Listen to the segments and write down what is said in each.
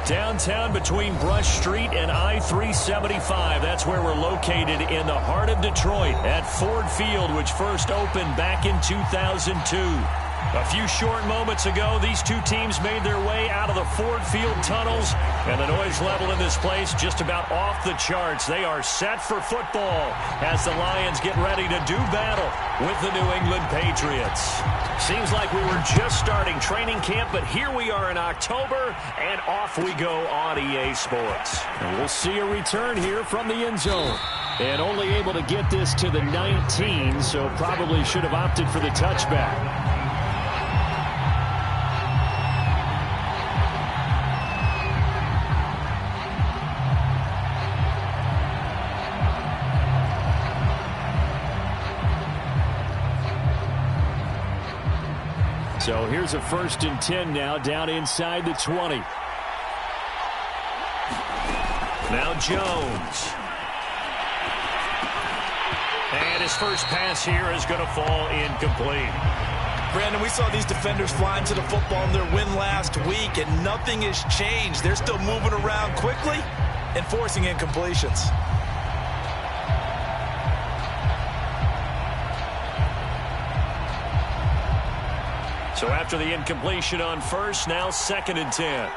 Downtown between Brush Street and I-375. That's where we're located in the heart of Detroit at Ford Field, which first opened back in 2002. A few short moments ago, these two teams made their way out of the Ford Field tunnels, and the noise level in this place just about off the charts. They are set for football as the Lions get ready to do battle with the New England Patriots. Seems like we were just starting training camp, but here we are in October, and off we go on EA Sports. And we'll see a return here from the end zone. And only able to get this to the 19, so probably should have opted for the touchback. So here's a 1st and 10 now, down inside the 20. Now Jones. And his first pass here is going to fall incomplete. Brandon, we saw these defenders flying to the football in their win last week, and nothing has changed. They're still moving around quickly and forcing incompletions. So after the incompletion on first, now 2nd and 10.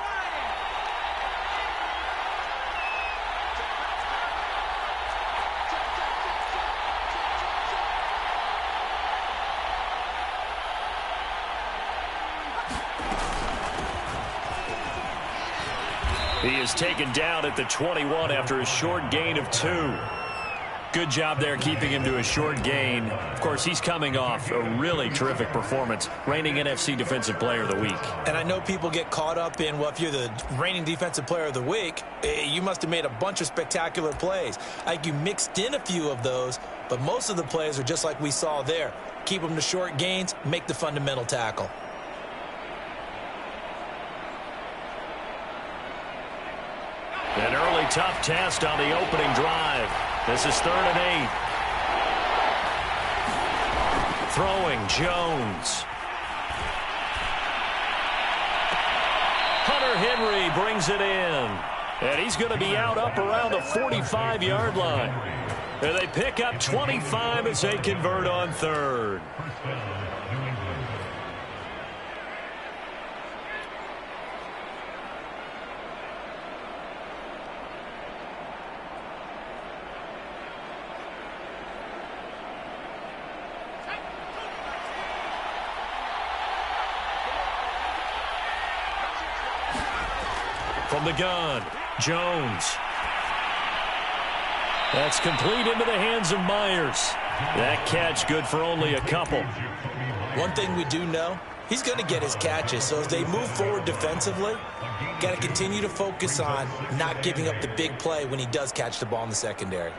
He is taken down at the 21 after a short gain of 2. Good job there keeping him to a short gain. Of course, he's coming off a really terrific performance, reigning NFC Defensive Player of the Week. And I know people get caught up in, well, if you're the reigning Defensive Player of the Week, you must have made a bunch of spectacular plays. Like, you mixed in a few of those, but most of the plays are just like we saw there. Keep them to short gains, make the fundamental tackle. An early tough test on the opening drive. This is 3rd and 8. Throwing Jones. Hunter Henry brings it in. And he's going to be out up around the 45-yard line. And they pick up 25 as they convert on 3rd. From the gun, Jones. That's complete into the hands of Myers. That catch good for only a couple. One thing we do know, he's going to get his catches. So as they move forward defensively, got to continue to focus on not giving up the big play when he does catch the ball in the secondary.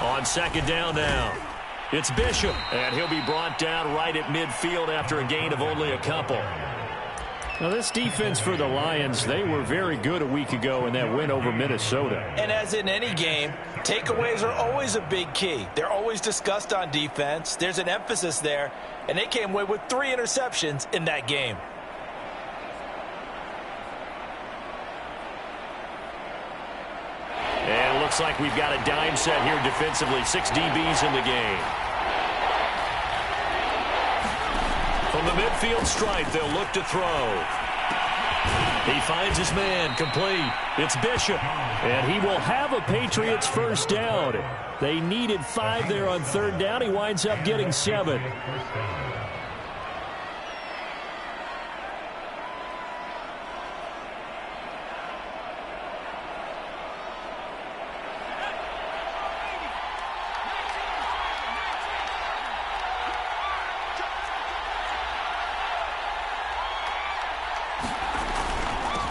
On 2nd down now, it's Bishop, and he'll be brought down right at midfield after a gain of only a couple. Now, this defense for the Lions, they were very good a week ago in that win over Minnesota. And as in any game, takeaways are always a big key. They're always discussed on defense. There's an emphasis there, and they came away with 3 interceptions in that game. And it looks like we've got a dime set here defensively. 6 DBs in the game. From the midfield stripe, they'll look to throw. He finds his man, complete. It's Bishop, and he will have a Patriots first down. They needed 5 there on 3rd down. He winds up getting 7.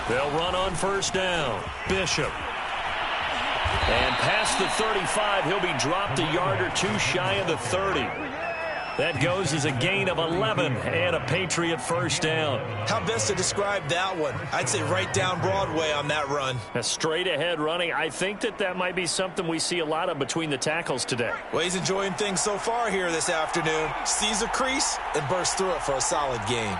They'll run on first down. Bishop. And past the 35, he'll be dropped a yard or 2 shy of the 30. That goes as a gain of 11 and a Patriot first down. How best to describe that one? I'd say right down Broadway on that run. A straight ahead running. I think that might be something we see a lot of between the tackles today. Well, he's enjoying things so far here this afternoon. Sees a crease and bursts through it for a solid gain.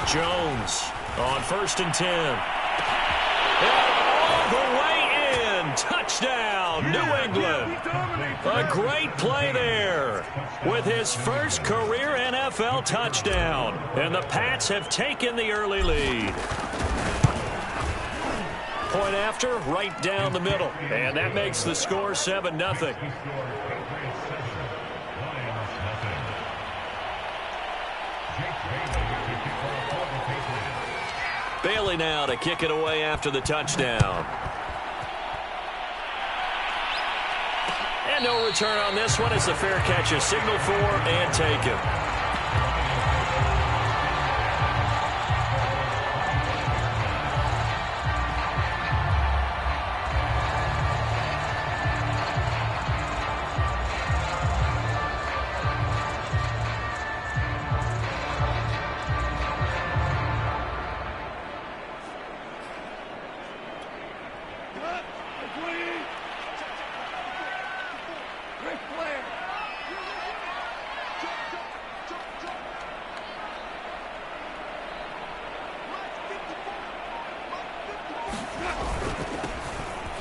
Jones on 1st and 10. And all the way in. Touchdown, New England. A great play there with his first career NFL touchdown. And the Pats have taken the early lead. Point after, right down the middle. And that makes the score 7-0. Bailey now to kick it away after the touchdown. And no return on this one as the fair catch is signaled for and taken.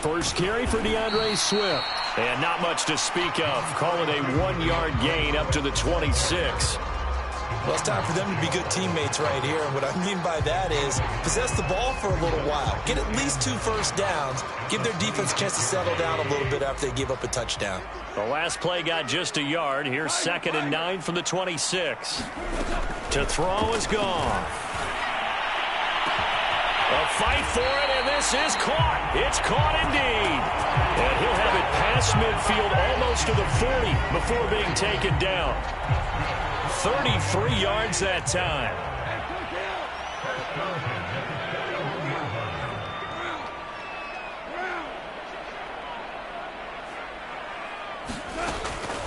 First carry for DeAndre Swift. And not much to speak of. Call it a 1-yard gain up to the 26. Well, it's time for them to be good teammates right here. And what I mean by that is possess the ball for a little while. Get at least 2 first downs. Give their defense a chance to settle down a little bit after they give up a touchdown. The last play got just a yard. Here's 2nd and 9 from the 26. To throw is gone. A fight for it, and this is caught. It's caught indeed. And he'll have it past midfield almost to the 40 before being taken down. 33 yards that time.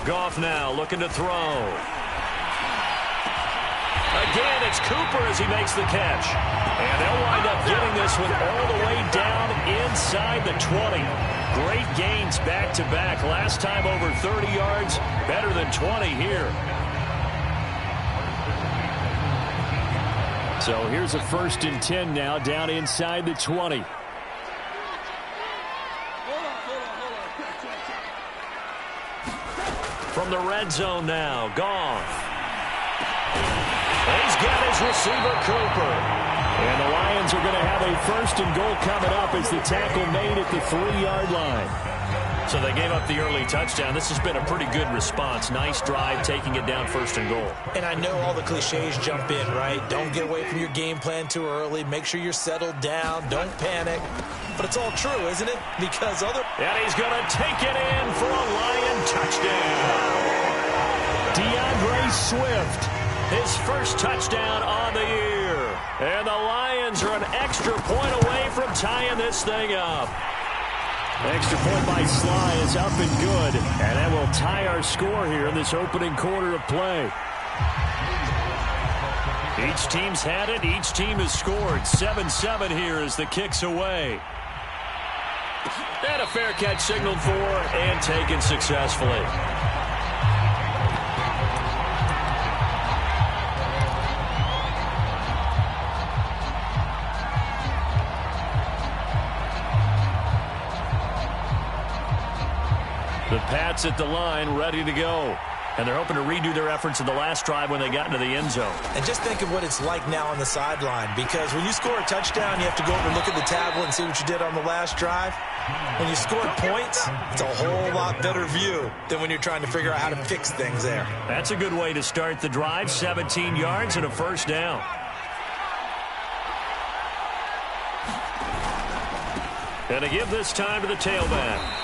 Goff now looking to throw. Again, it's Cooper as he makes the catch. And they'll wind up getting this one all the way down inside the 20. Great gains back-to-back. Last time over 30 yards, better than 20 here. So here's a 1st and 10 now down inside the 20. From the red zone now, Goff. He's got his receiver, Cooper. And the Lions are going to have a 1st and goal coming up as the tackle made at the 3-yard line. So they gave up the early touchdown. This has been a pretty good response. Nice drive, taking it down 1st and goal. And I know all the cliches jump in, right? Don't get away from your game plan too early. Make sure you're settled down. Don't panic. But it's all true, isn't it? Because And he's going to take it in for a Lion touchdown. DeAndre Swift. His first touchdown on the year. And the Lions are an extra point away from tying this thing up. Extra point by Sly is up and good. And that will tie our score here in this opening quarter of play. Each team's had it. Each team has scored. 7-7 here as the kick's away. And a fair catch signaled for and taken successfully. The Pats at the line, ready to go. And they're hoping to redo their efforts in the last drive when they got into the end zone. And just think of what it's like now on the sideline, because when you score a touchdown, you have to go over and look at the tablet and see what you did on the last drive. When you score points, it's a whole lot better view than when you're trying to figure out how to fix things there. That's a good way to start the drive. 17 yards and a 1st down. And to give this time to the tailback.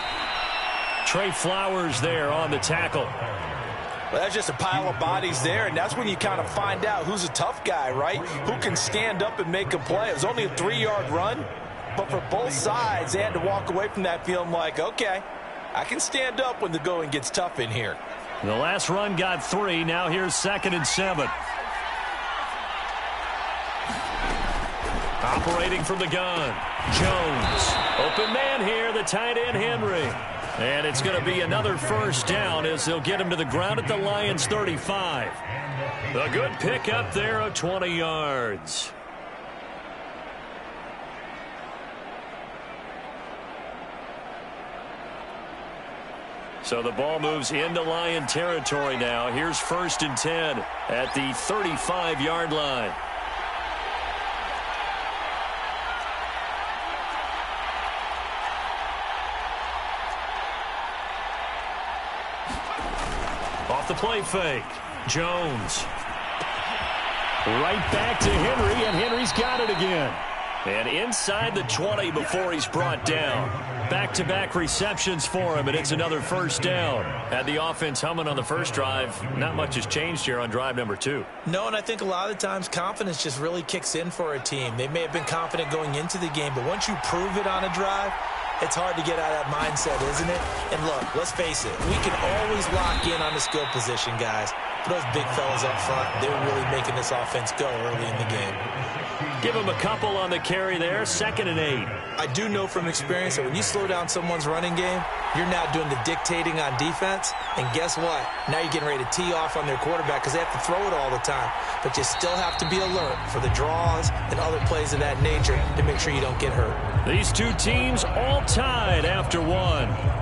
Trey Flowers there on the tackle. Well, that's just a pile of bodies there, and that's when you kind of find out who's a tough guy, right? Who can stand up and make a play. It was only a 3-yard run, but for both sides, they had to walk away from that feeling like, okay, I can stand up when the going gets tough in here. The last run got 3. Now here's 2nd and 7. Operating from the gun. Jones. Open man here, the tight end, Henry. And it's going to be another first down as they'll get him to the ground at the Lions' 35. A good pickup there of 20 yards. So the ball moves into Lion territory now. Here's 1st and 10 at the 35-yard line. Off the play fake. Jones. Right back to Henry, and Henry's got it again. And inside the 20 before he's brought down. Back-to-back receptions for him, and it's another first down. Had the offense humming on the first drive. Not much has changed here on drive number 2. No, and I think a lot of the times confidence just really kicks in for a team. They may have been confident going into the game, but once you prove it on a drive, it's hard to get out of that mindset, isn't it? And look, let's face it, we can always lock in on the skill position, guys. But those big fellas up front, they're really making this offense go early in the game. Give him a couple on the carry there, 2nd and 8. I do know from experience that when you slow down someone's running game, you're now doing the dictating on defense. And guess what? Now you're getting ready to tee off on their quarterback because they have to throw it all the time. But you still have to be alert for the draws and other plays of that nature to make sure you don't get hurt. These two teams all tied after 1.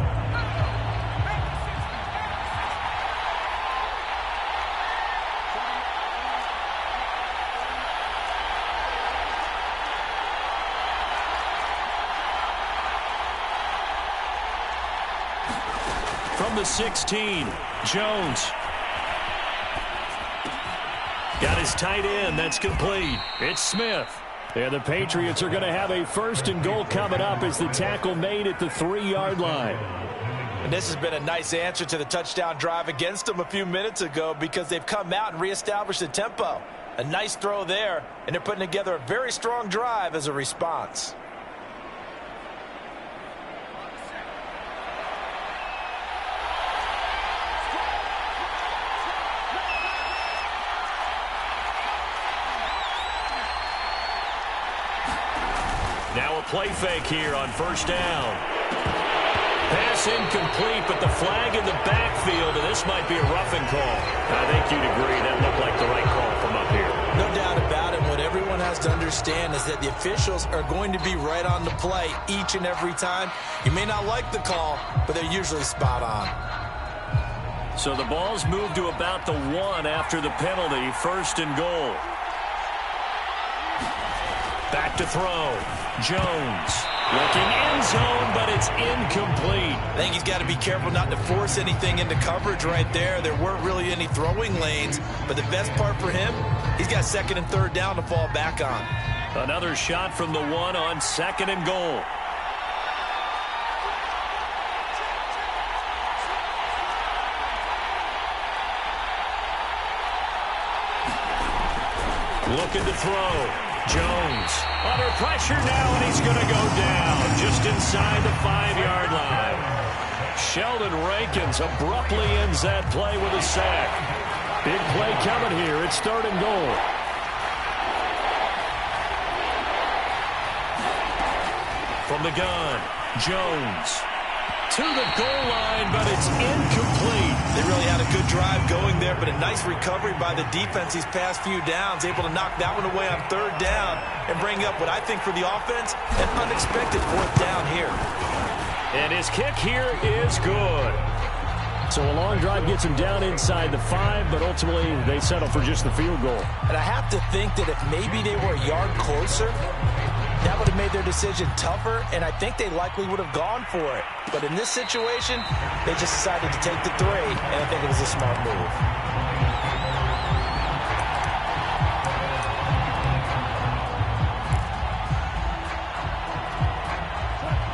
From the 16, Jones. Got his tight end. That's complete. It's Smith. And the Patriots are going to have a 1st and goal coming up as the tackle made at the 3-yard line. And this has been a nice answer to the touchdown drive against them a few minutes ago because they've come out and reestablished the tempo. A nice throw there, and they're putting together a very strong drive as a response. Now a play fake here on 1st down. Pass incomplete, but the flag in the backfield, and this might be a roughing call. I think you'd agree that looked like the right call from up here. No doubt about it. What everyone has to understand is that the officials are going to be right on the play each and every time. You may not like the call, but they're usually spot on. So the ball's moved to about the 1 after the penalty. 1st and goal. Back to throw. Jones looking end zone, but it's incomplete. I think he's got to be careful not to force anything into coverage right there. There weren't really any throwing lanes, but the best part for him, he's got 2nd and 3rd down to fall back on. Another shot from the 1 on 2nd and goal. Looking to throw. Jones under pressure now, and he's going to go down just inside the 5-yard line. Sheldon Rankins abruptly ends that play with a sack. Big play coming here. It's 3rd and goal. From the gun, Jones to the goal line, but it's incomplete. They really had a good drive going there, but a nice recovery by the defense these past few downs, able to knock that one away on 3rd down and bring up what I think for the offense, an unexpected 4th down here. And his kick here is good. So a long drive gets him down inside the 5, but ultimately they settle for just the field goal. And I have to think that if maybe they were a yard closer, that would have made their decision tougher, and I think they likely would have gone for it. But in this situation, they just decided to take the 3, and I think it was a smart move.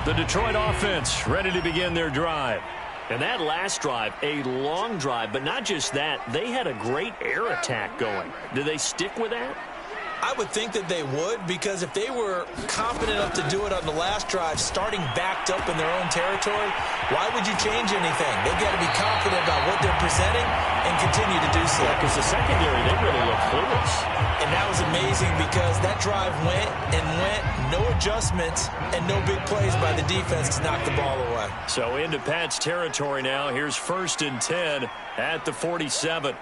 The Detroit offense ready to begin their drive. And that last drive, a long drive, but not just that, they had a great air attack going. Do they stick with that? I would think that they would, because if they were confident enough to do it on the last drive, starting backed up in their own territory, why would you change anything? They've got to be confident about what they're presenting and continue to do so. Because the secondary, they really look clueless. And that was amazing because that drive went and went, no adjustments and no big plays by the defense to knock the ball away. So into Pat's territory now. Here's 1st and 10 at the 47.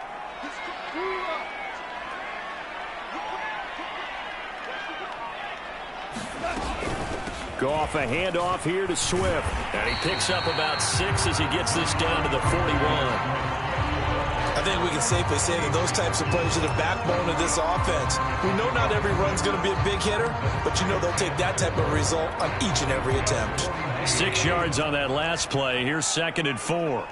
Go off a handoff here to Swift. And he picks up about 6 as he gets this down to the 41. I think we can safely say that those types of plays are the backbone of this offense. We know not every run's going to be a big hitter, but you know they'll take that type of result on each and every attempt. 6 yards on that last play. Here's 2nd and 4.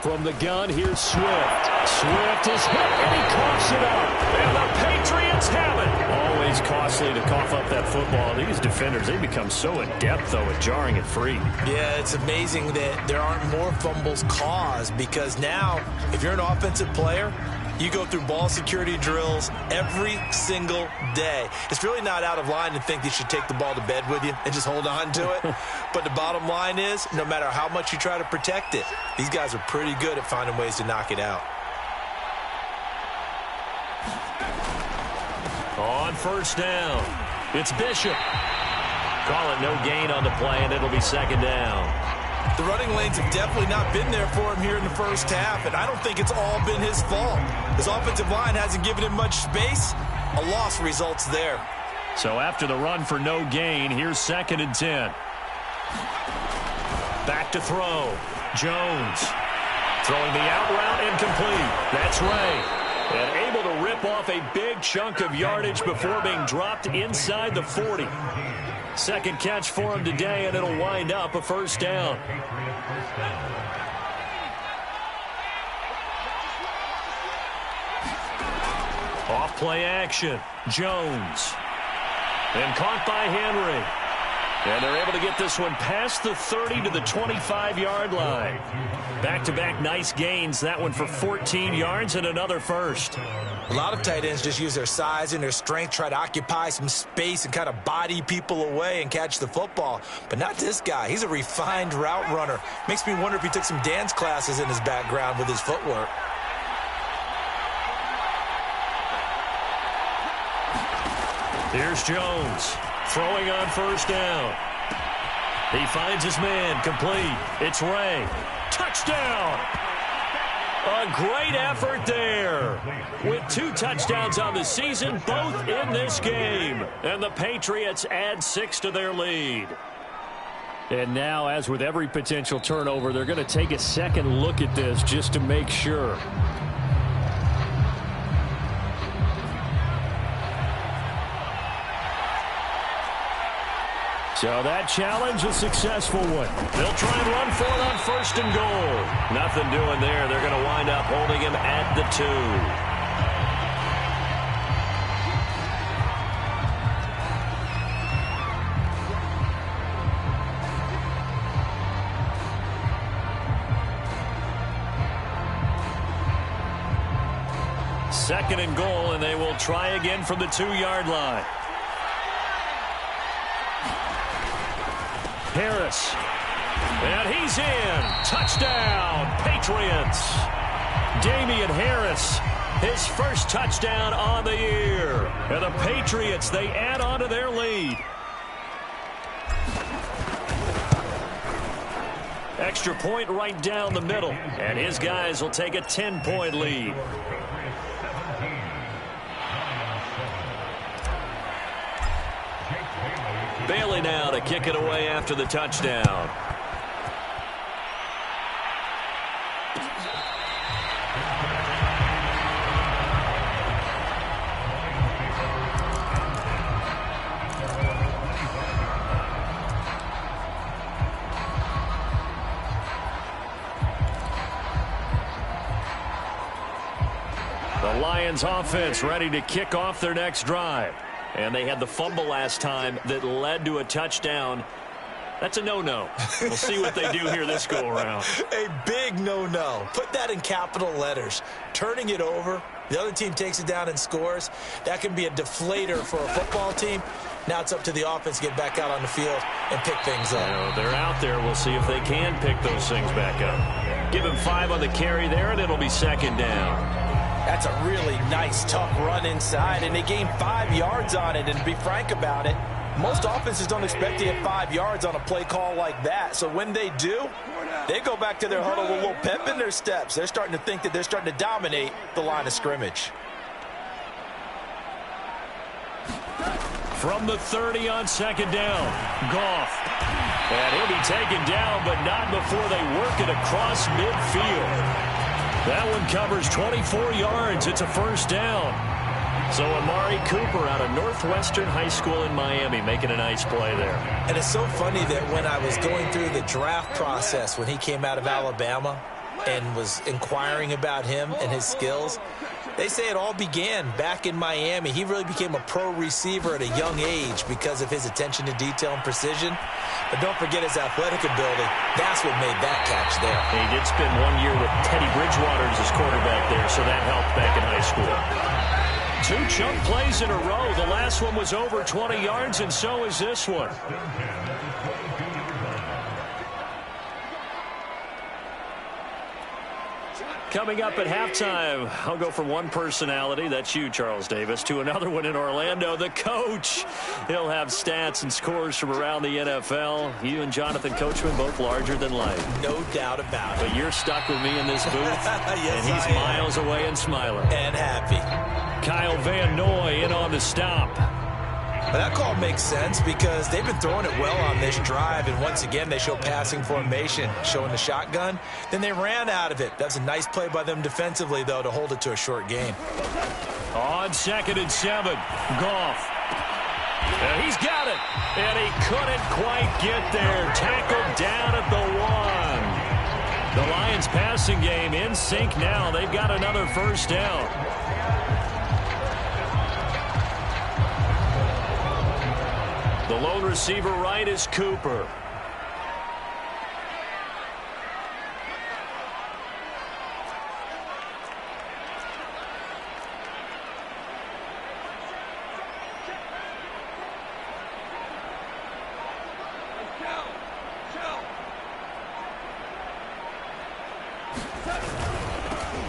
From the gun, here's Swift. Swift is hit, and he coughs it up. And the Patriots have it. Always costly to cough up that football. These defenders, they become so adept, though, at jarring it free. Yeah, it's amazing that there aren't more fumbles caused, because now, if you're an offensive player, you go through ball security drills every single day. It's really not out of line to think you should take the ball to bed with you and just hold on to it. But the bottom line is, no matter how much you try to protect it, these guys are pretty good at finding ways to knock it out. On 1st down, it's Bishop. Call it no gain on the play, and it'll be 2nd down. The running lanes have definitely not been there for him here in the first half, and I don't think it's all been his fault. His offensive line hasn't given him much space. A loss results there. So after the run for no gain, here's 2nd and 10. Back to throw. Jones throwing the out route incomplete. That's Ray. And able to rip off a big chunk of yardage before being dropped inside the 40. 2nd catch for him today, and it'll wind up a 1st down. Off play action. Jones. And caught by Henry. And they're able to get this one past the 30 to the 25-yard line. Back-to-back nice gains. That one for 14 yards and another 1st. A lot of tight ends just use their size and their strength, try to occupy some space and kind of body people away and catch the football. But not this guy. He's a refined route runner. Makes me wonder if he took some dance classes in his background with his footwork. Here's Jones throwing on 1st down. He finds his man, complete. It's Ray. Touchdown! A great effort there. With 2 touchdowns on the season, both in this game. And the Patriots add 6 to their lead. And now, as with every potential turnover, they're going to take a second look at this just to make sure. So that challenge, a successful one. They'll try and run for it on 1st and goal. Nothing doing there. They're going to wind up holding him at the 2. Second and goal, and they will try again from the 2-yard line. Harris. And he's in. Touchdown, Patriots. Damian Harris, his 1st touchdown on the year. And the Patriots, they add on to their lead. Extra point right down the middle. And his guys will take a 10-point lead. Bailey now to kick it away after the touchdown. Lions offense ready to kick off their next drive. And they had the fumble last time that led to a touchdown. That's a no-no. We'll see what they do here this go-around. A big no-no. Put that in capital letters. Turning it over, the other team takes it down and scores. That can be a deflator for a football team. Now it's up to the offense to get back out on the field and pick things up. They're out there. We'll see if they can pick those things back up. Give him 5 on the carry there, and it'll be second down. That's a really nice, tough run inside, and they gained 5 yards on it. And to be frank about it, most offenses don't expect to get 5 yards on a play call like that. So when they do, they go back to their huddle with a little pep in their steps. They're starting to think that they're starting to dominate the line of scrimmage. From the 30 on second down, Goff. And he'll be taken down, but not before they work it across midfield. That one covers 24 yards. It's a first down. So Amari Cooper out of Northwestern High School in Miami making a nice play there. And it's so funny that when I was going through the draft process when he came out of Alabama and was inquiring about him and his skills, they say it all began back in Miami. He really became a pro receiver at a young age because of his attention to detail and precision. But don't forget his athletic ability. That's what made that catch there. He did spend 1 year with Teddy Bridgewater as his quarterback there, so that helped back in high school. 2 chunk plays in a row. The last one was over 20 yards, and so is this one. Coming up at halftime, I'll go from one personality, that's you, Charles Davis, to another one in Orlando, the coach. He'll have stats and scores from around the NFL. You and Jonathan Coachman, both larger than life. No doubt about it. But you're stuck with me in this booth, yes, and he's miles away and smiling. And happy. Kyle Van Noy in on the stop. But that call makes sense because they've been throwing it well on this drive, and once again they show passing formation, showing the shotgun. Then they ran out of it. That's a nice play by them defensively, though, to hold it to a short gain. On 2nd and 7, Goff. And he's got it, and he couldn't quite get there. Tackled down at the 1. The Lions passing game in sync now. They've got another first down. The lone receiver right is Cooper.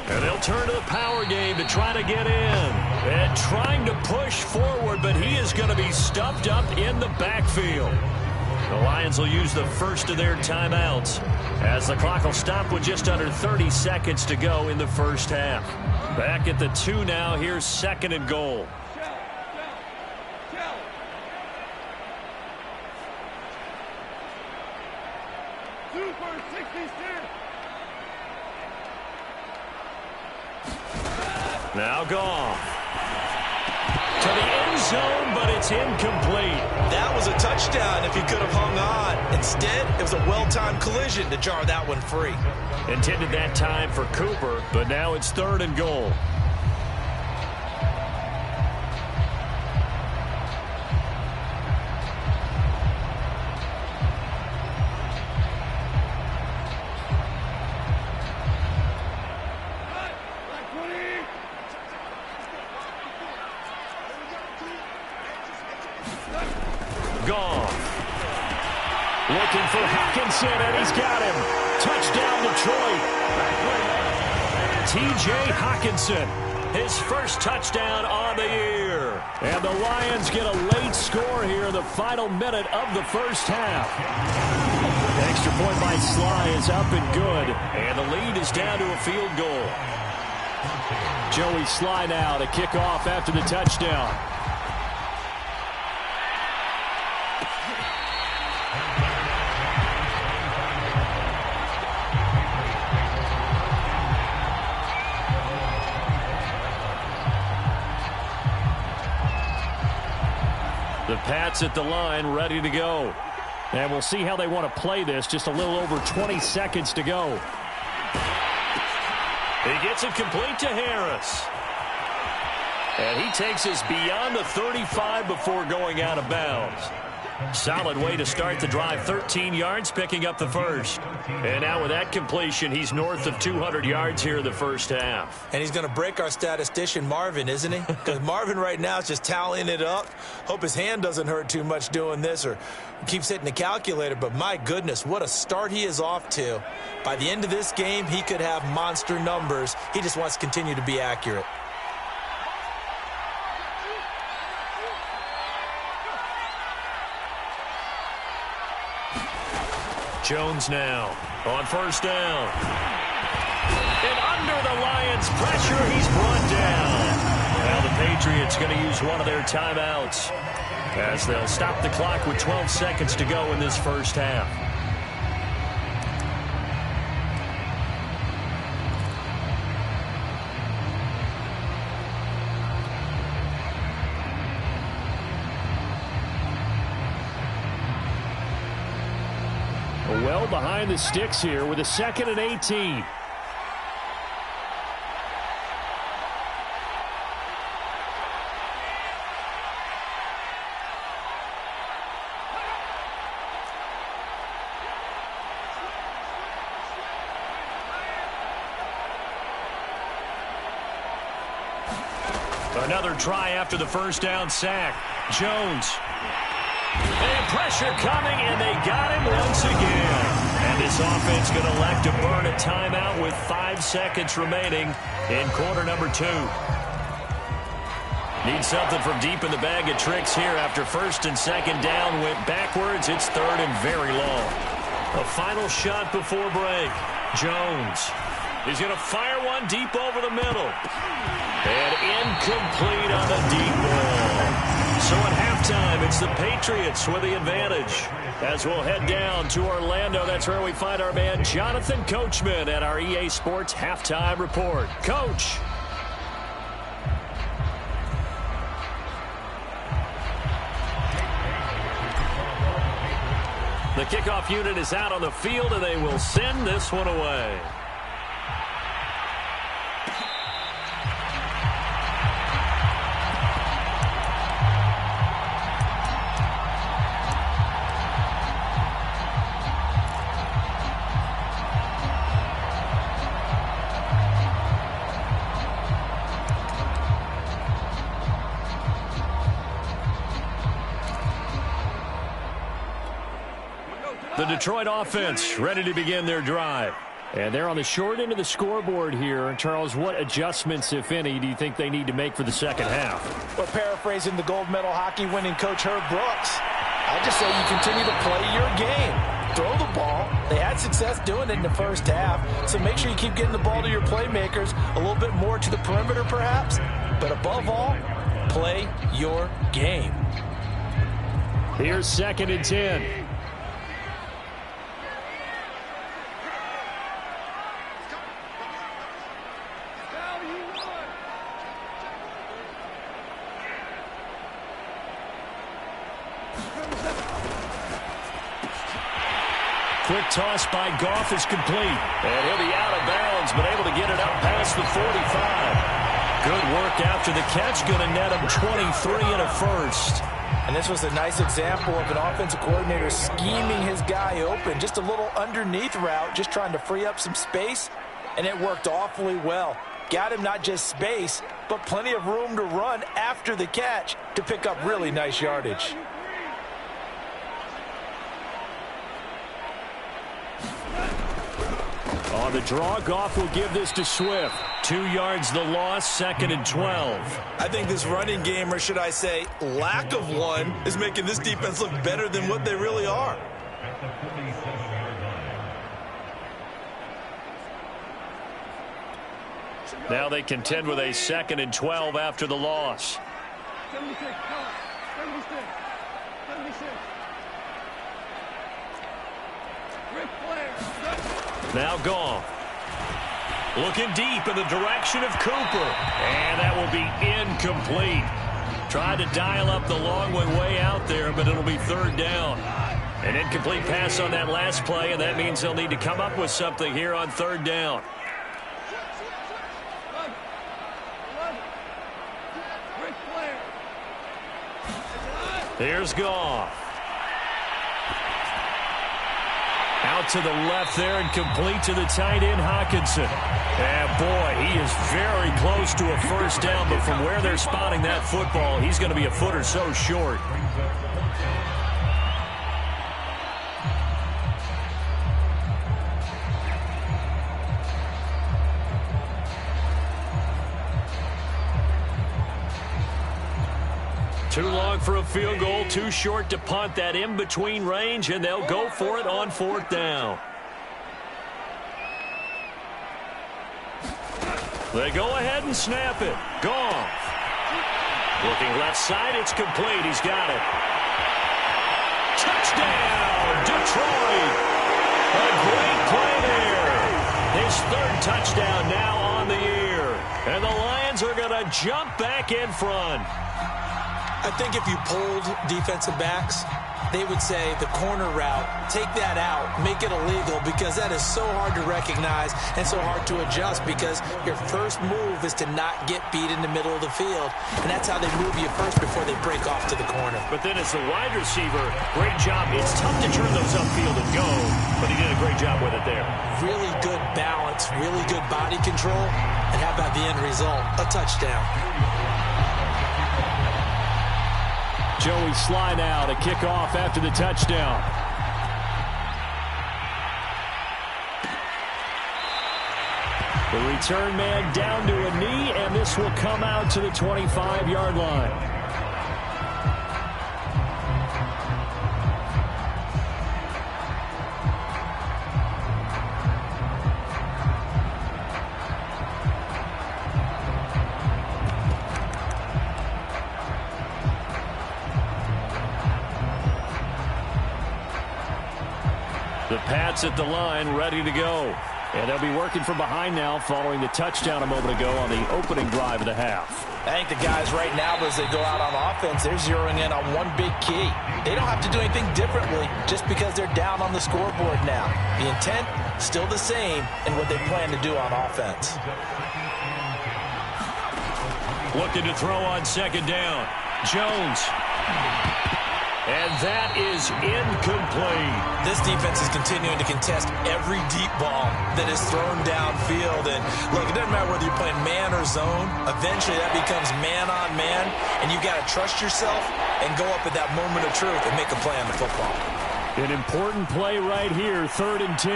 And they'll turn to the power game to try to get in. And trying to push forward, but he is going to be stuffed up in the backfield. The Lions will use the first of their timeouts as the clock will stop with just under 30 seconds to go in the first half. Back at the 2 now. Here's 2nd and goal. Now Goff. To the end zone, but it's incomplete. That was a touchdown if he could have hung on. Instead, it was a well-timed collision to jar that one free. Intended that time for Cooper, but now it's 3rd and goal. Goff. Looking for Hockenson, and he's got him. Touchdown, Detroit. T.J. Hockenson, his first touchdown on the year. And the Lions get a late score here in the final minute of the first half. Extra point by Sly is up and good. And the lead is down to a field goal. Joey Sly now to kick off after the touchdown. The Pats at the line, ready to go. And we'll see how they want to play this. Just a little over 20 seconds to go. He gets it complete to Harris. And he takes us beyond the 35 before going out of bounds. Solid way to start the drive. 13 yards, picking up the first. And now with that completion, he's north of 200 yards here in the first half. And he's going to break our statistician, Marvin, isn't he? Because Marvin right now is just tallying it up. Hope his hand doesn't hurt too much doing this or keeps hitting the calculator. But my goodness, what a start he is off to. By the end of this game, he could have monster numbers. He just wants to continue to be accurate. Jones now on first down. And under the Lions' pressure, he's brought down. Now the Patriots going to use one of their timeouts as they'll stop the clock with 12 seconds to go in this first half. Well behind the sticks here with a 2nd and 18. Another try after the first down sack. Jones. And pressure coming, and they got him once again. And this offense going to elect to burn a timeout with 5 seconds remaining in quarter number 2. Need something from deep in the bag of tricks here after first and second down went backwards. It's 3rd and very long. A final shot before break. Jones. He's going to fire one deep over the middle. And incomplete on the deep ball. So at halftime, it's the Patriots with the advantage. As we'll head down to Orlando, that's where we find our man Jonathan Coachman at our EA Sports Halftime Report. Coach. The kickoff unit is out on the field, and they will send this one away. The Detroit offense ready to begin their drive. And they're on the short end of the scoreboard here. Charles, what adjustments, if any, do you think they need to make for the second half? Well, paraphrasing the gold medal hockey winning coach Herb Brooks, I just say you continue to play your game. Throw the ball. They had success doing it in the first half, so make sure you keep getting the ball to your playmakers, a little bit more to the perimeter perhaps, but above all, play your game. Here's 2nd and 10. Quick toss by Goff is complete. And he'll be out of bounds, but able to get it up past the 45. Good work after the catch. Going to net him 23 and a first. And this was a nice example of an offensive coordinator scheming his guy open. Just a little underneath route, just trying to free up some space. And it worked awfully well. Got him not just space, but plenty of room to run after the catch to pick up really nice yardage. On the draw, Goff will give this to Swift. 2 yards the loss, 2nd and 12. I think this running game, or should I say lack of one, is making this defense look better than what they really are. Now they contend with a 2nd and 12 after the loss. Now Goff. Looking deep in the direction of Cooper. And that will be incomplete. Tried to dial up the long one way out there, but it'll be 3rd down. An incomplete pass on that last play, and that means they'll need to come up with something here on 3rd down. Here's Goff. Out to the left there and complete to the tight end, Hockenson. And boy, he is very close to a first down, but from where they're spotting that football, he's going to be a foot or so short. Too long for a field goal, too short to punt. That in-between range, and they'll go for it on fourth down. They go ahead and snap it. Goff. Looking left side, it's complete. He's got it. Touchdown, Detroit. A great play there. His third touchdown now on the year. And the Lions are going to jump back in front. I think if you polled defensive backs, they would say the corner route, take that out, make it illegal, because that is so hard to recognize and so hard to adjust, because your first move is to not get beat in the middle of the field, and that's how they move you first before they break off to the corner. But then as the wide receiver, great job. It's tough to turn those upfield and go, but he did a great job with it there. Really good balance, really good body control, and how about the end result? A touchdown. Joey Sly now to kick off after the touchdown. The return man down to a knee, and this will come out to the 25-yard line. The Pats at the line, ready to go. And they'll be working from behind now following the touchdown a moment ago on the opening drive of the half. I think the guys right now, as they go out on offense, they're zeroing in on one big key. They don't have to do anything differently just because they're down on the scoreboard now. The intent, still the same in what they plan to do on offense. Looking to throw on second down. Jones. And that is incomplete. This defense is continuing to contest every deep ball that is thrown downfield. And look, it doesn't matter whether you're playing man or zone. Eventually that becomes man on man. And you've got to trust yourself and go up at that moment of truth and make a play on the football. An important play right here, 3rd and 10.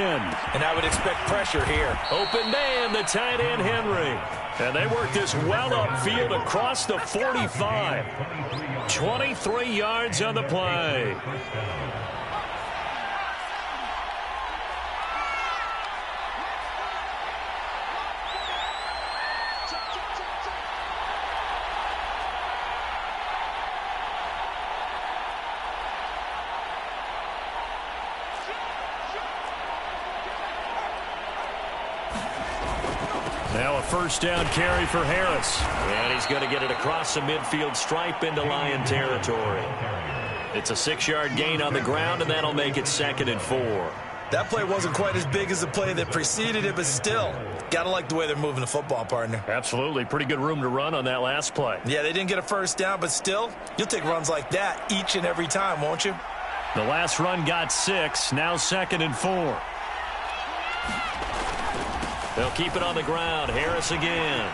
And I would expect pressure here. Open man, the tight end, Henry. And they work this well upfield across the 45. 23 yards on the play. Now a first down carry for Harris. And he's going to get it across the midfield stripe into Lion territory. It's a 6-yard gain on the ground, and that'll make it 2nd and 4. That play wasn't quite as big as the play that preceded it, but still, got to like the way they're moving the football, partner. Absolutely. Pretty good room to run on that last play. Yeah, they didn't get a first down, but still, you'll take runs like that each and every time, won't you? The last run got 6, now 2nd and 4. They'll keep it on the ground. Harris again.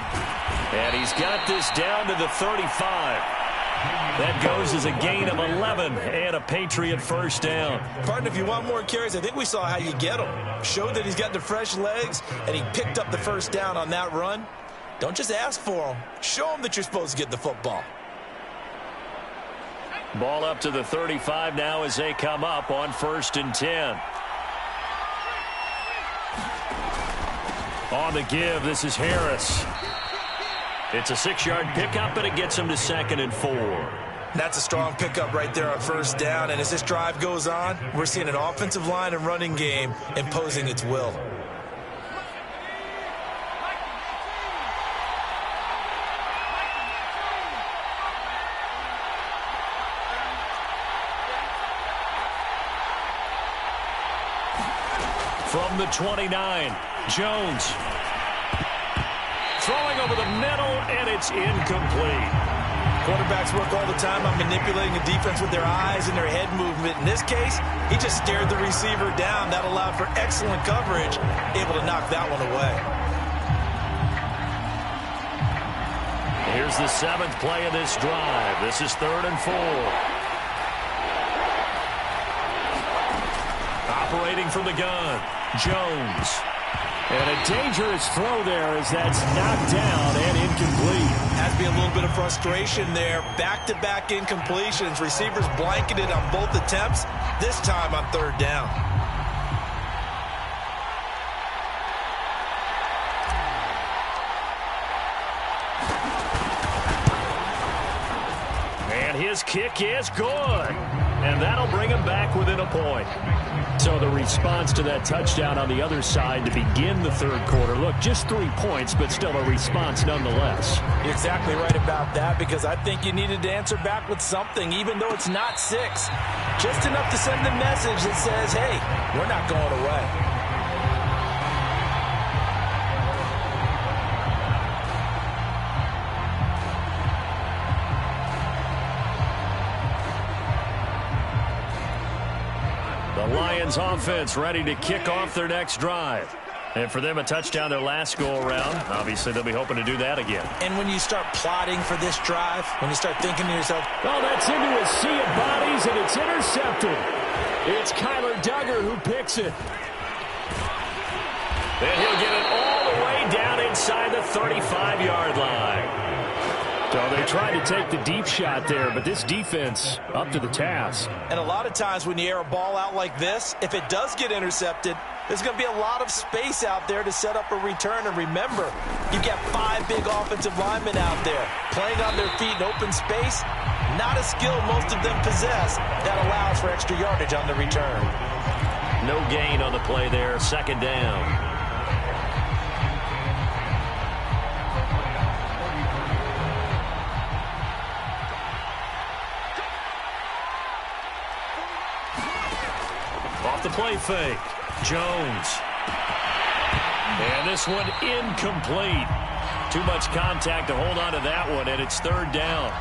And he's got this down to the 35. That goes as a gain of 11 and a Patriot first down. Partner, if you want more carries, I think we saw how you get him. Showed that he's got the fresh legs, and he picked up the first down on that run. Don't just ask for him. Show him that you're supposed to get the football. Ball up to the 35 now as they come up on 1st and 10. On the give, this is Harris. It's a 6-yard pickup, and it gets him to 2nd and 4. That's a strong pickup right there on first down. And as this drive goes on, we're seeing an offensive line and running game imposing its will. From the 29, Jones. Throwing over the middle, and it's incomplete. Quarterbacks work all the time on manipulating the defense with their eyes and their head movement. In this case, he just stared the receiver down. That allowed for excellent coverage, able to knock that one away. Here's the 7th play of this drive. This is 3rd and 4. Operating from the gun, Jones. And a dangerous throw there as that's knocked down and incomplete. Has to be a little bit of frustration there. Back-to-back incompletions. Receivers blanketed on both attempts, this time on 3rd down. And his kick is good. And that'll bring him back within a point. So the response to that touchdown on the other side to begin the 3rd quarter. Look, just 3 points, but still a response nonetheless. You're exactly right about that, because I think you needed to answer back with something, even though it's not 6. Just enough to send the message that says, hey, we're not going away. The Lions offense ready to kick off their next drive. And for them, a touchdown their last go-around. Obviously, they'll be hoping to do that again. And when you start plotting for this drive, when you start thinking to yourself, oh, that's into a sea of bodies, and it's intercepted. It's Kyler Duggar who picks it. And he'll get it all the way down inside the 35-yard line. So they tried to take the deep shot there, but this defense up to the task. And a lot of times when you air a ball out like this, if it does get intercepted, there's going to be a lot of space out there to set up a return. And remember, you've got 5 big offensive linemen out there playing on their feet in open space. Not a skill most of them possess that allows for extra yardage on the return. No gain on the play there, 2nd down. Off the play fake, Jones. And this one incomplete. Too much contact to hold on to that one, and it's 3rd down.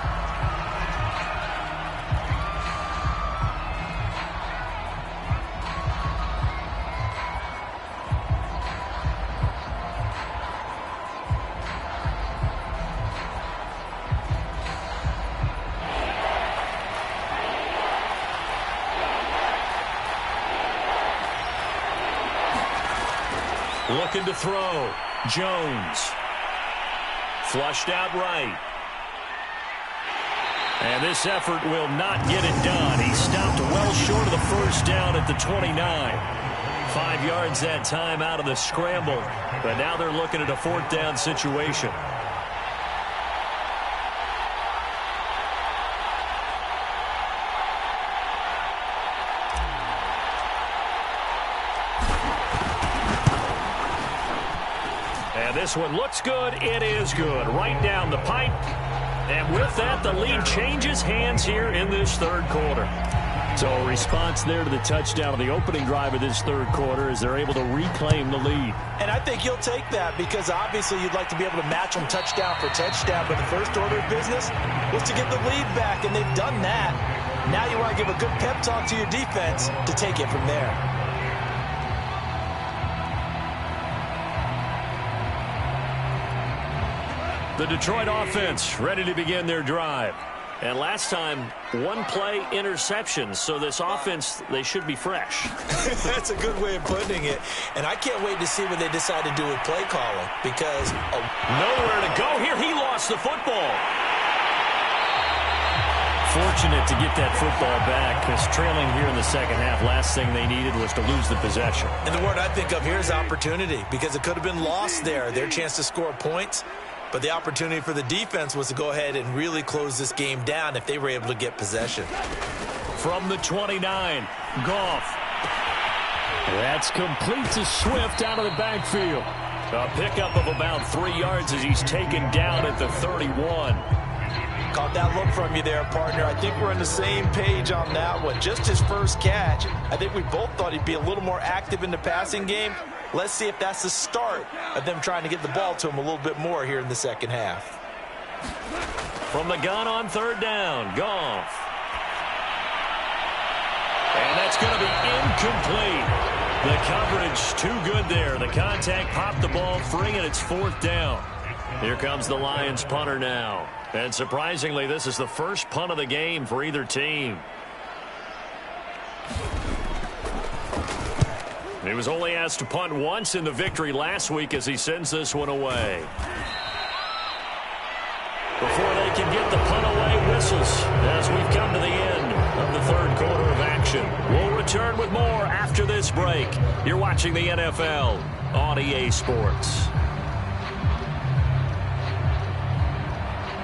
Looking to throw. Jones. Flushed out right. And this effort will not get it done. He stopped well short of the 1st down at the 29. 5 yards that time out of the scramble. But now they're looking at a 4th down situation. This one looks good. It is good. Right down the pipe. And with that, the lead changes hands here in this 3rd quarter. So a response there to the touchdown of the opening drive of this 3rd quarter as they're able to reclaim the lead. And I think you'll take that because obviously you'd like to be able to match them touchdown for touchdown. But the first order of business was to get the lead back, and they've done that. Now you want to give a good pep talk to your defense to take it from there. The Detroit offense ready to begin their drive. And last time, 1 play interception. So this offense, they should be fresh. That's a good way of putting it. And I can't wait to see what they decide to do with play calling because nowhere to go here. He lost the football. Fortunate to get that football back because trailing here in the 2nd half, last thing they needed was to lose the possession. And the word I think of here is opportunity because it could have been lost there. Their chance to score points. But the opportunity for the defense was to go ahead and really close this game down if they were able to get possession. From the 29, Goff. That's complete to Swift out of the backfield. A pickup of about 3 yards as he's taken down at the 31. Caught that look from you there, partner. I think we're on the same page on that one. Just his first catch. I think we both thought he'd be a little more active in the passing game. Let's see if that's the start of them trying to get the ball to him a little bit more here in the 2nd half. From the gun on third down, Goff. And that's going to be incomplete. The coverage too good there. The contact popped the ball free, and it's fourth down. Here comes the Lions punter now. And surprisingly, this is the first punt of the game for either team. He was only asked to punt once in the victory last week as he sends this one away. Before they can get the punt away, whistles as we've come to the end of the third quarter of action. We'll return with more after this break. You're watching the NFL on EA Sports.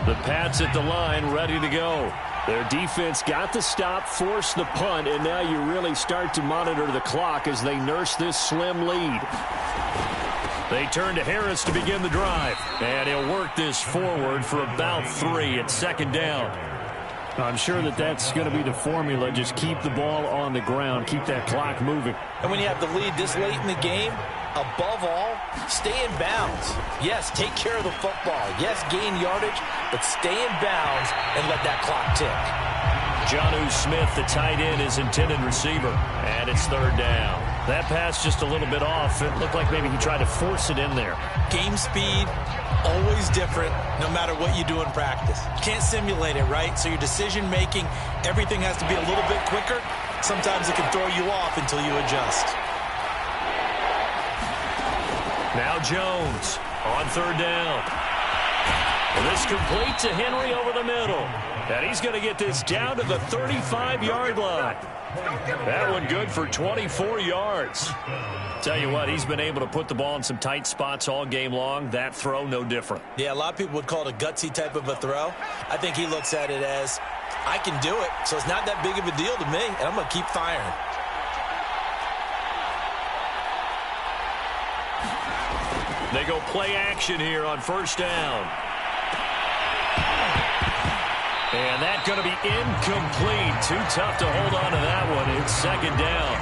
The Pats at the line, ready to go. Their defense got the stop, forced the punt, and now you really start to monitor the clock as they nurse this slim lead. They turn to Harris to begin the drive, and he'll work this forward for about 3 at second down. I'm sure that's going to be the formula. Just keep the ball on the ground, keep that clock moving. And when you have the lead this late in the game, above all, stay in bounds. Yes, take care of the football. Yes, gain yardage, but stay in bounds and let that clock tick. Jonnu Smith, the tight end, is intended receiver, and it's third down. That pass just a little bit off. It looked like maybe he tried to force it in there. Game speed, always different, no matter what you do in practice. You can't simulate it, right? So your decision-making, everything has to be a little bit quicker. Sometimes it can throw you off until you adjust. Now Jones on third down. And this complete to Henry over the middle. And he's going to get this down to the 35-yard line. That one good for 24 yards. Tell you what, he's been able to put the ball in some tight spots all game long. That throw, no different. Yeah, a lot of people would call it a gutsy type of a throw. I think he looks at it as, I can do it, so it's not that big of a deal to me, and I'm going to keep firing. They go play action here on first down. And that's going to be incomplete. Too tough to hold on to that one. It's second down.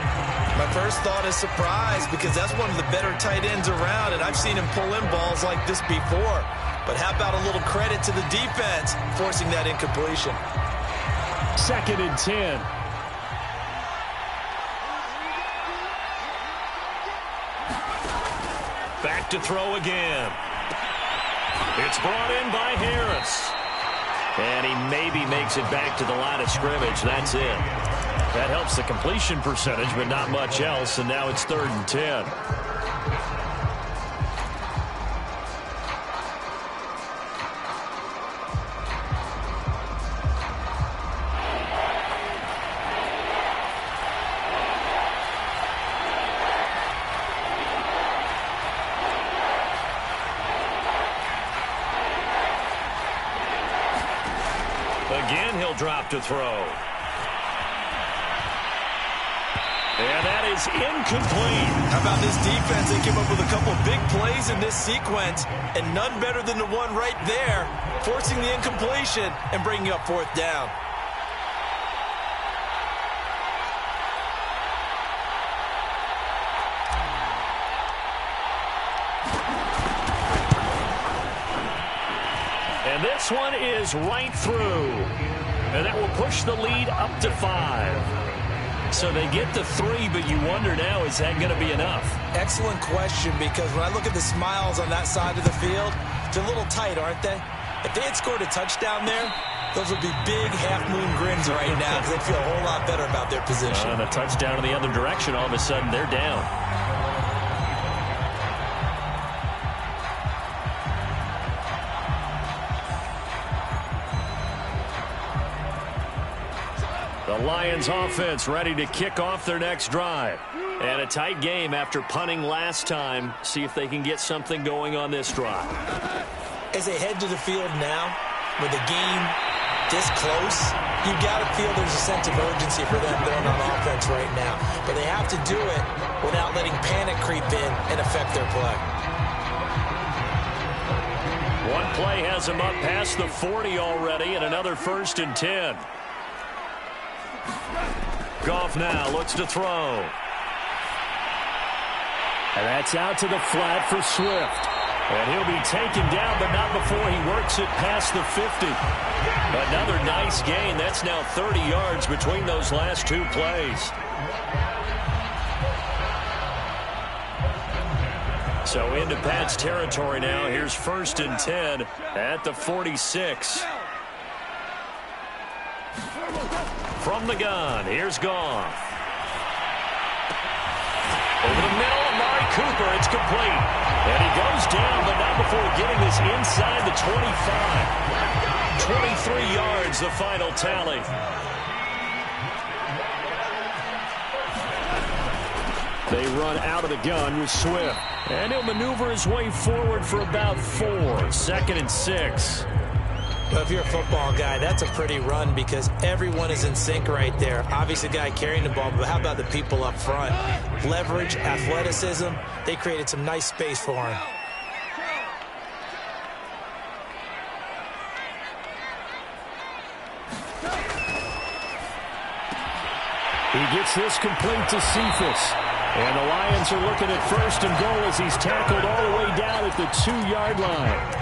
My first thought is surprise because that's one of the better tight ends around, and I've seen him pull in balls like this before. But how about a little credit to the defense forcing that incompletion? Second and 10. Back to throw again. It's brought in by Harris. And he maybe makes it back to the line of scrimmage. That's it. That helps the completion percentage, but not much else. And now it's third and 10. Again, he'll drop to throw. And that is incomplete. How about this defense? They came up with a couple big plays in this sequence, and none better than the one right there, forcing the incompletion and bringing up fourth down. And this one is right through. And that will push the lead up to 5. So they get to 3, but you wonder now, is that going to be enough? Excellent question, because when I look at the smiles on that side of the field, they're a little tight, aren't they? If they had scored a touchdown there, those would be big half-moon grins right now because they'd feel a whole lot better about their position. And a touchdown in the other direction, all of a sudden they're down. The Lions offense ready to kick off their next drive. And a tight game after punting last time. See if they can get something going on this drive. As they head to the field now, with the game this close, you got to feel there's a sense of urgency for them going on offense right now. But they have to do it without letting panic creep in and affect their play. One play has them up past the 40 already, and another first and 10. Goff now looks to throw. And that's out to the flat for Swift. And he'll be taken down, but not before he works it past the 50. Another nice gain. That's now 30 yards between those last two plays. So into Pat's territory now. Here's 1st and 10 at the 46. From the gun, here's Goff. Over the middle, Amari Cooper, it's complete. And he goes down, but not before getting this inside the 25. 23 yards, the final tally. They run out of the gun with Swift. And he'll maneuver his way forward for about 4. 2nd and 6. Well, if you're a football guy, that's a pretty run because everyone is in sync right there. Obviously, the guy carrying the ball, but how about the people up front? Leverage, athleticism, they created some nice space for him. He gets this complete to Cephas. And the Lions are looking at 1st and goal as he's tackled all the way down at the 2-yard line.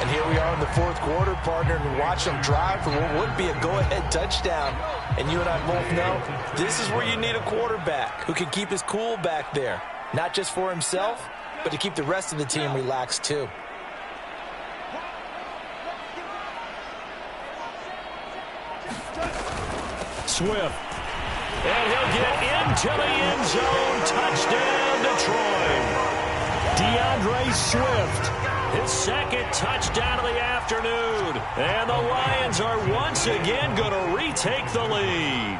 And here we are in the 4th quarter, partner, and watch them drive for what would be a go-ahead touchdown. And you and I both know this is where you need a quarterback who can keep his cool back there. Not just for himself, but to keep the rest of the team relaxed too. Swift. And he'll get into the end zone. Touchdown, Detroit. DeAndre Swift. His 2nd touchdown of the afternoon. And the Lions are once again going to retake the lead.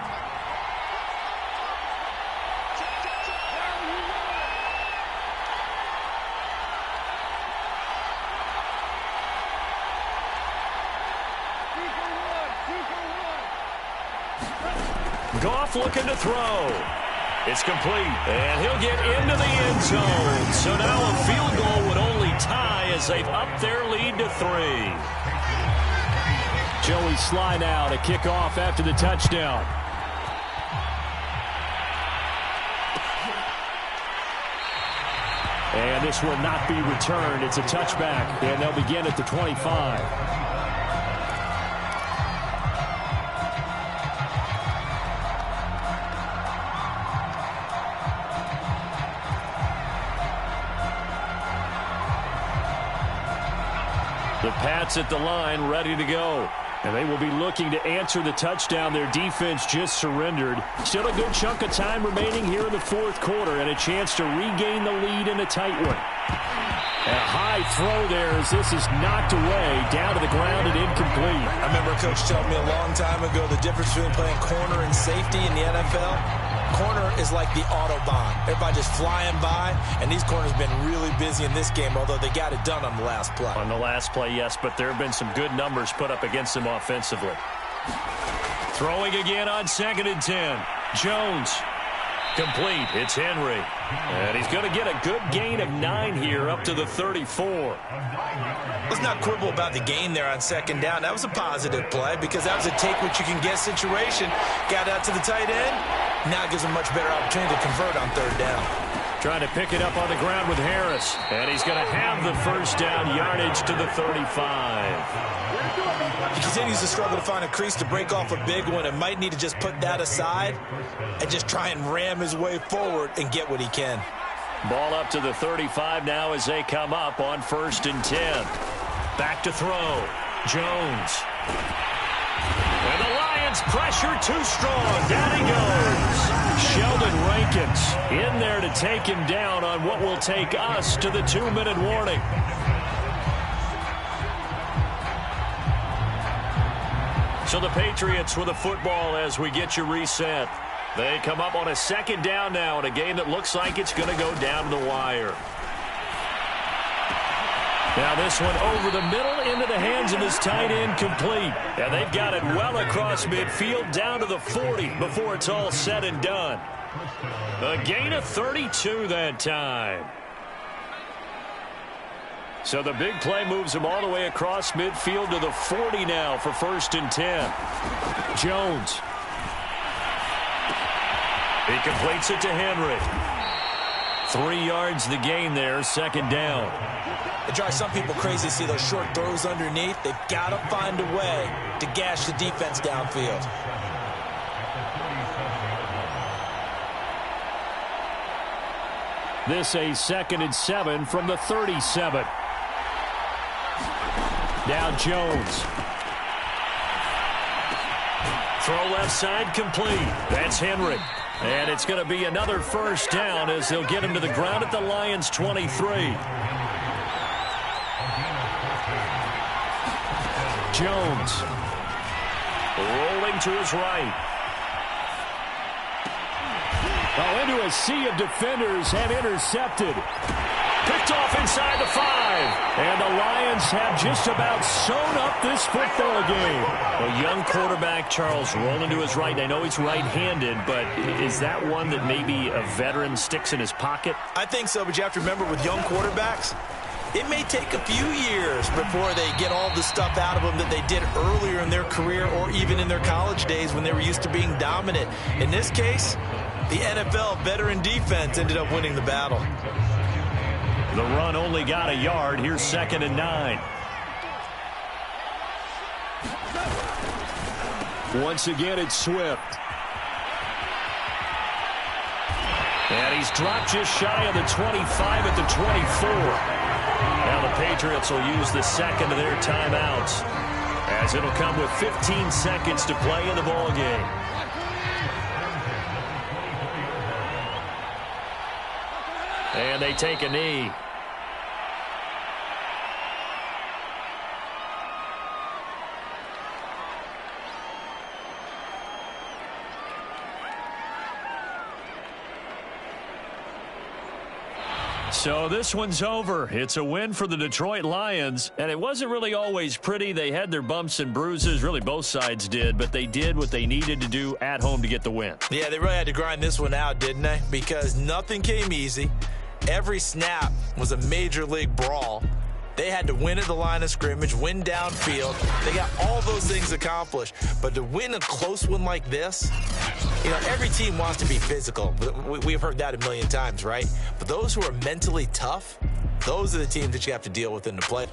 Goff looking to throw. It's complete, and he'll get into the end zone. So now a field goal would only tie as they've upped their lead to 3. Joey Sly now to kick off after the touchdown. And this will not be returned. It's a touchback, and they'll begin at the 25. The Pats at the line ready to go. And they will be looking to answer the touchdown their defense just surrendered. Still a good chunk of time remaining here in the 4th quarter and a chance to regain the lead in a tight one. And a high throw there as this is knocked away down to the ground and incomplete. I remember a coach telling me a long time ago the difference between playing corner and safety in the NFL. Corner is like the Autobahn. Everybody just flying by, and these corners have been really busy in this game, although they got it done on the last play. On the last play, yes, but there have been some good numbers put up against them offensively. Throwing again on 2nd and 10. Jones. Complete. It's Henry. And he's going to get a good gain of 9 here up to the 34. Let's not quibble about the gain there on 2nd down. That was a positive play because that was a take-what-you-can-get situation. Got out to the tight end. Now it gives him a much better opportunity to convert on 3rd down. Trying to pick it up on the ground with Harris. And he's going to have the 1st down yardage to the 35. He continues to struggle to find a crease to break off a big one and might need to just put that aside and just try and ram his way forward and get what he can. Ball up to the 35 now as they come up on 1st and 10. Back to throw. Jones. And the Lions pressure too strong. Down he goes. Sheldon Rankins in there to take him down on what will take us to the 2-minute warning. So the Patriots with the football as we get you reset. They come up on a 2nd down now in a game that looks like it's going to go down to the wire. Now this one over the middle into the hands of his tight end complete. And they've got it well across midfield down to the 40 before it's all said and done. A gain of 32 that time. So the big play moves him all the way across midfield to the 40 now for 1st and 10. Jones. He completes it to Henry. 3 yards the gain there, second down. It drives some people crazy to see those short throws underneath. They've got to find a way to gash the defense downfield. This a 2nd and 7 from the 37. Now Jones. Throw left side complete. That's Henry. And it's going to be another first down as they'll get him to the ground at the Lions' 23. Jones. Rolling to his right. Oh, into a sea of defenders and intercepted. Picked off inside the 5. And the Lions have just about sewn up this football game. A young quarterback, Charles, rolling to his right. I know he's right-handed, but is that one that maybe a veteran sticks in his pocket? I think so, but you have to remember with young quarterbacks, it may take a few years before they get all the stuff out of them that they did earlier in their career or even in their college days when they were used to being dominant. In this case, the NFL veteran defense ended up winning the battle. The run only got a yard. Here's 2nd and 9. Once again, it's Swift. And he's dropped just shy of the 25 at the 24. Now the Patriots will use the second of their timeouts, as it'll come with 15 seconds to play in the ball game. And they take a knee. So this one's over. It's a win for the Detroit Lions, and it wasn't really always pretty. They had their bumps and bruises. Really, both sides did, but they did what they needed to do at home to get the win. Yeah, they really had to grind this one out, didn't they? Because nothing came easy. Every snap was a major league brawl. They had to win at the line of scrimmage, win downfield. They got all those things accomplished. But to win a close one like this, you know, every team wants to be physical. We've heard that a million times, right? But those who are mentally tough, those are the teams that you have to deal with in the play.